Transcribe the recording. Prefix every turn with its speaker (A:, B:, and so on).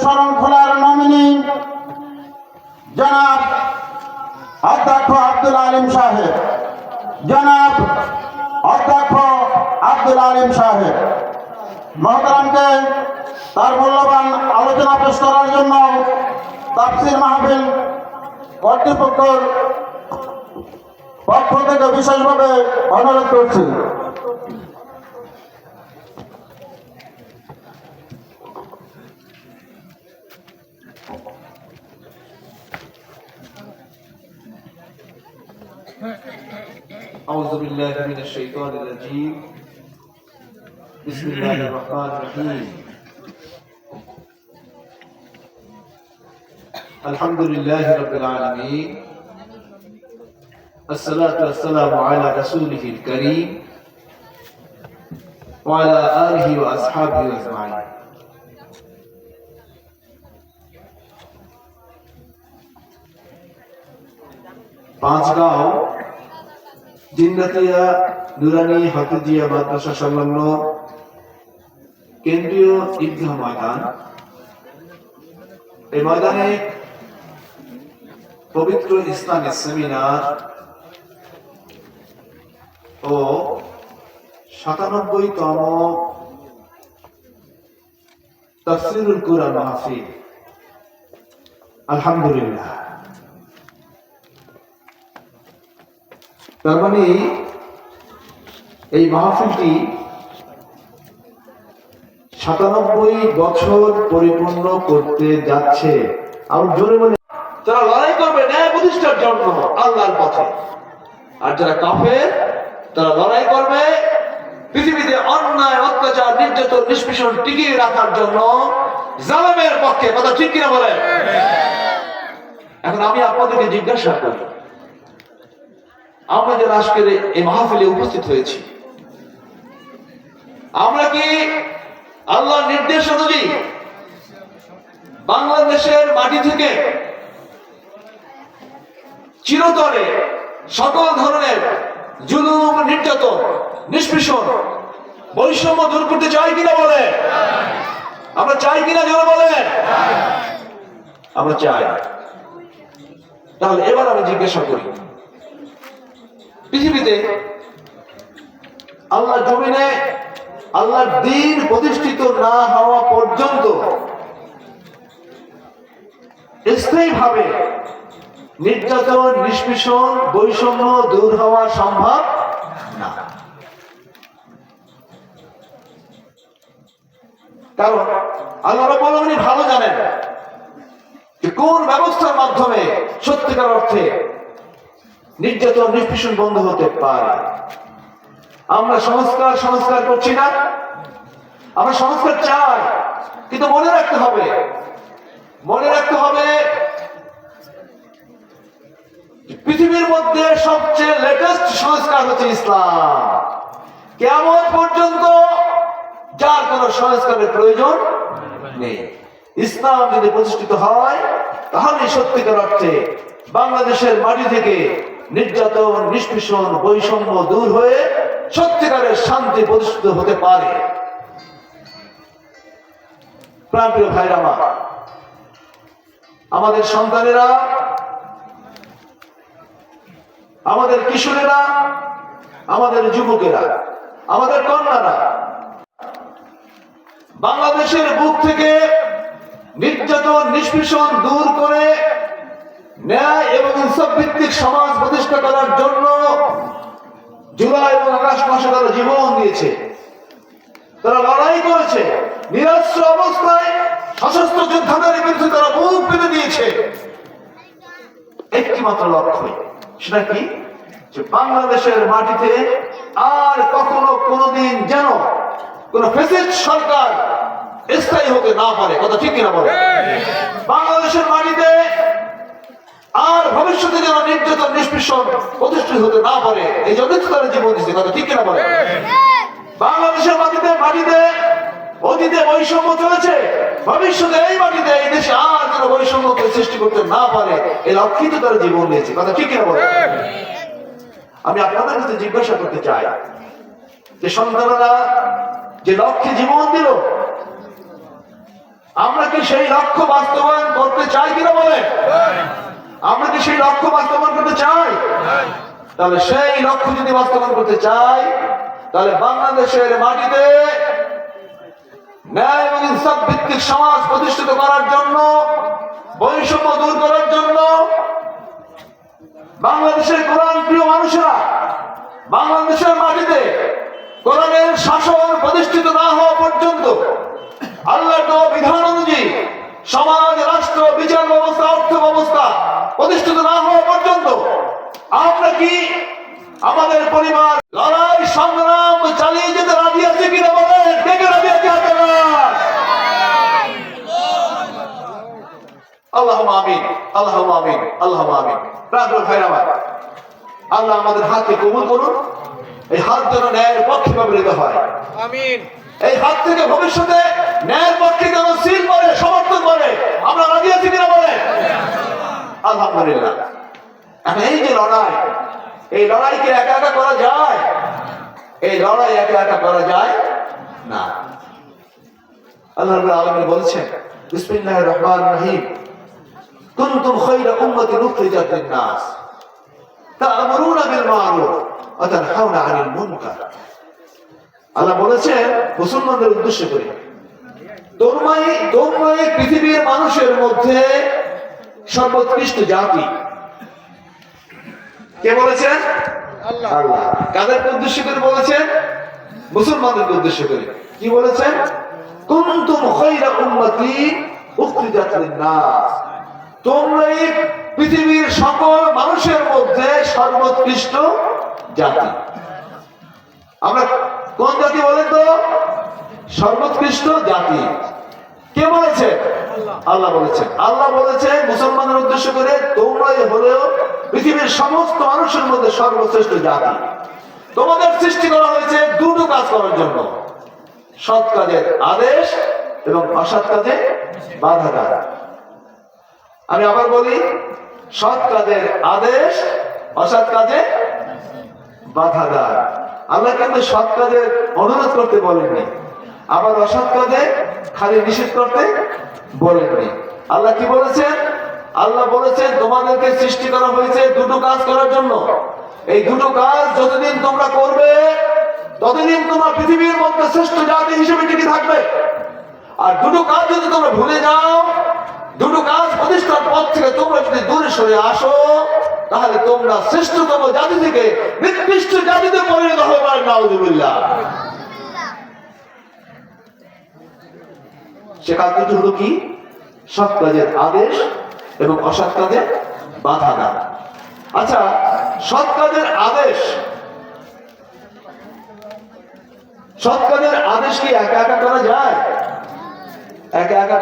A: শরণখোলার nominee জনাব অধ্যক্ষ আব্দুল আলিম সাহেব, জনাব অধ্যক্ষ আব্দুল আলিম সাহেব মহতারামকে তার মূল্যবান আলোচনা পেশ করার জন্য তাফসীর মাহফিল কর্তৃপক্ষের পক্ষ থেকে বিশেষভাবে অনুরোধ করছি।
B: أعوذ بالله من الشيطان الرجيم بسم الله الرحمن الرحيم الحمد لله رب العالمين الصلاة والسلام على رسوله الكريم وعلى آله وأصحابه أجمعين পাঁচগাঁও জিন্নাতিয়া নুরানি হাফিজিয়া মাদ্রাসা সংলগ্ন কেন্দ্রীয় ঈদগাহ ময়দান। এই ময়দানে পবিত্র ইসলামী সেমিনার ও ৯৭তম তাফসীরুল কুরআন মাহফিল আলহামদুলিল্লাহ। তার মানে এই মাহফিলটি ৯৭ বছর পরিপূর্ণ করতে যাচ্ছে। আর জোরে বলে যারা লড়াই করবে ন্যায় প্রতিষ্ঠার জন্য আল্লাহর পথে, আর যারা কাফের তারা লড়াই করবে পৃথিবীতে অন্যায় অত্যাচার নির্যাতন নিষ্পেষণ টিকিয়ে রাখার জন্য জালেমের পক্ষে। কথা ঠিক কিনা বলেন? এখন আমি আপনাদেরকে জিজ্ঞাসা করি, আমরা যারা আজকের এই মাহফিলে উপস্থিত হয়েছি, আমরা কি আল্লাহর নির্দেশ অনুযায়ী বাংলাদেশের মাটি থেকে চিরতরে সকল ধরনের জুলুম নির্যাতন নিষ্পেষণ বৈষম্য দূর করতে চাই কিনা বলে? আমরা চাই কিনা জোরে বলে? আমরা চাই। তাহলে এবার আমি জিজ্ঞাসা করি, পৃথিবীতে আল্লাহ জমিনে আল্লাহর দ্বীন প্রতিষ্ঠিত না হওয়া পর্যন্ত স্থায়ীভাবে নির্যাতন নিষ্পেষণ বৈষম্য দূর হওয়া সম্ভব না। কারণ আল্লাহ রাব্বুল আলামিন ভালো জানেন যে কোন ব্যবস্থার মাধ্যমে সত্যিকার অর্থে নির্যাতন নিষ্পেষণ বন্ধ হতে পারে। আমরা সংস্কার করছি না, আমরা সংস্কার চাই, কিন্তু মনে রাখতে হবে পৃথিবীর মধ্যে সবচেয়ে লেটেস্ট সংস্কার হচ্ছে ইসলাম। কিয়ামত পর্যন্ত যার কোনো সংস্কারের প্রয়োজন নেই। ইসলাম যদি প্রতিষ্ঠিত হয় তাহলে সত্যিকার অর্থে বাংলাদেশের মাটি থেকে নির্যাতন নিষ্পেষণ বৈষম্য দূর হয়ে সত্যিকারের শান্তি প্রতিষ্ঠিত হতে পারে। প্রাণপ্রিয় ভাইরা আমার, আমাদের সন্তানেরা, আমাদের কিশোরেরা, আমাদের যুবকেরা, আমাদের কন্যারা বাংলাদেশের বুক থেকে নির্যাতন নিষ্পেষণ দূর করে ন্যায় এবং ইনসাফ ভিত্তিক সমাজ প্রতিষ্ঠা করার জন্য জুলাই এবং আগস্ট মাসে তারা জীবন দিয়েছে, তারা লড়াই করেছে, নিরস্ত্র অবস্থায় সশস্ত্র যোদ্ধাদের বিরুদ্ধে তারা বুক পেতে দিয়েছে একটি মাত্র লক্ষ্য। সেটা কি? যে বাংলাদেশের মাটিতে আর কখনো কোনোদিন যেন কোন ফ্যাসিস্ট সরকার স্থায়ী হতে না পারে। কথা ঠিক কিনা বলে? বাংলাদেশের মাটিতে আর ভবিষ্যতে যেন নির্যাতন নিষ্পেষণ প্রতিষ্ঠিত হতে না পারে, এই জন্য তারা জীবন দিচ্ছে। কথা ঠিক কিনা বলে? বাংলাদেশের মাটিতে অতীতে বৈষম্য চলেছে, ভবিষ্যতে এই মাটিতে এই দেশে আর যেন বৈষম্য সৃষ্টি করতে না পারে এই লক্ষ্যে তো তারা জীবন দিয়েছে। কথা ঠিক কিনা বলে? আমি আপনাদের কাছে জিজ্ঞাসা করতে চাই যে সন্তানেরা যে লক্ষ্যে জীবন দিল আমরা কি সেই লক্ষ্য বাস্তবায়ন করতে চাই কিনা বলেন? আমরা কি সেই লক্ষ্য বাস্তবায়ন করতে চাই? তাহলে সেই লক্ষ্য যদি বাস্তবায়ন করতে চাই, তাহলে বাংলাদেশের মাটিতে ন্যায় এবং ইনসাফ ভিত্তিক সমাজ প্রতিষ্ঠিত করার জন্য, বৈষম্য দূর করার জন্য, বাংলাদেশের কোরআন প্রিয় মানুষেরা বাংলাদেশের মাটিতে কোরআনের শাসন প্রতিষ্ঠিত না হওয়া পর্যন্ত, আল্লাহর দেওয়া বিধান অনুযায়ী সমাজ, রাষ্ট্র, বিচার ব্যবস্থা, অর্থ ব্যবস্থা প্রতিষ্ঠিত না হওয়া পর্যন্ত আমরা কি আমাদের পরিবার লড়াই সংগ্রাম চালিয়ে যেতে রাজি আছে কিনা বলেন? কে কে রাজি আছে? আল্লাহুম্মা আমিন, আল্লাহুম্মা আমিন, আল্লাহুম্মা আমিন। প্রাণপ্রিয় ভাইরা আমার, আল্লাহ আমাদের হাতকে কবুল করুন। এই হাত যেন ন্যায়ের পক্ষে ব্যবহৃত হয়। আমিন। এই হাত থেকে ভবিষ্যতে ন্যায়ের পক্ষে যেন সিল করে, সমর্থন করে। আমরা রাজি আছি কিনা বলেন? আলহামদুলিল্লাহ। এখন এই যে লড়াই, এই লড়াইকে একা একা করা যায়? এই লড়াই একা একা করা যায় না। আল্লাহ রাব্বুল আলামিন বলেছেন, বিসমিল্লাহির রহমানির রহিম, কুনতুম খায়রা উম্মাতিন উখরিজাত লিন-নাস তা'মুরুনা বিল মা'রুফ ওয়া তানহাউনা 'আনিল মুনকার। আল্লাহ বলেছেন মুসলমানদের উদ্দেশ্য করে, তোমরাই পৃথিবীর মানুষের মধ্যে সর্বোৎকৃষ্ট জাতি। কে বলেছেন? আল্লাহ। কাদেরকে উদ্দেশ্য করে বলেছেন? মুসলমানদেরকে উদ্দেশ্য করে। কি বলেছেন? কুনতুম খায়রা উম্মাতিন উখরিজাত লিন-নাস, তোমরাই পৃথিবীর সকল মানুষের মধ্যে সর্বোৎকৃষ্ট জাতি। আমরা কোন জাতি বলেন তো? সর্বোৎকৃষ্ট জাতি। কে বলেছে? আল্লাহ বলেছেন। আল্লাহ বলেছেন মুসলমানের উদ্দেশ্য করে, তোমরাই হলেও পৃথিবীর সমস্ত মানুষের মধ্যে সর্বশ্রেষ্ঠ জাতি। তোমাদের সৃষ্টি করা হয়েছে দুটো কাজ করার জন্য, সৎ কাজের আদেশ এবং অসৎ কাজে বাধা দেওয়া। আমি আবার বলি, সৎ কাজের আদেশ, অসৎ কাজে বাধা দেওয়া। আল্লাহ কিন্তু সৎ কাজের অনুরোধ করতে বলেননি, আবার অসৎ কাজে খালি নিষেধ করতে বলেননি। আল্লাহ কি বলেছেন? আল্লাহ বলেছেন তোমাদেরকে সৃষ্টি করা হয়েছে দুটো কাজ করার জন্য। এই দুটো কাজ যতদিন তোমরা করবে, ততদিন তোমরা পৃথিবীর মধ্যে শ্রেষ্ঠ জাতি হিসেবে টিকে থাকবে। আর দুটো কাজ যদি তোমরা ভুলে যাও, দুটো কাজ প্রতিষ্ঠার পর থেকে তোমরা যদি দূরে সরে আসো, তাহলে তোমরা শ্রেষ্ঠতম জাতি থেকে নিকৃষ্ট জাতিতে পরিণত হবে। নাউযুবিল্লাহ। সে কাজ দুটো হলো কি? সৎ কাজের আদেশ এবং অসৎ কাজে বাধা দেওয়া। আচ্ছা, সৎ কাজের আদেশ, সৎ কাজের আদেশ কি একা একা করা যায়? একা একা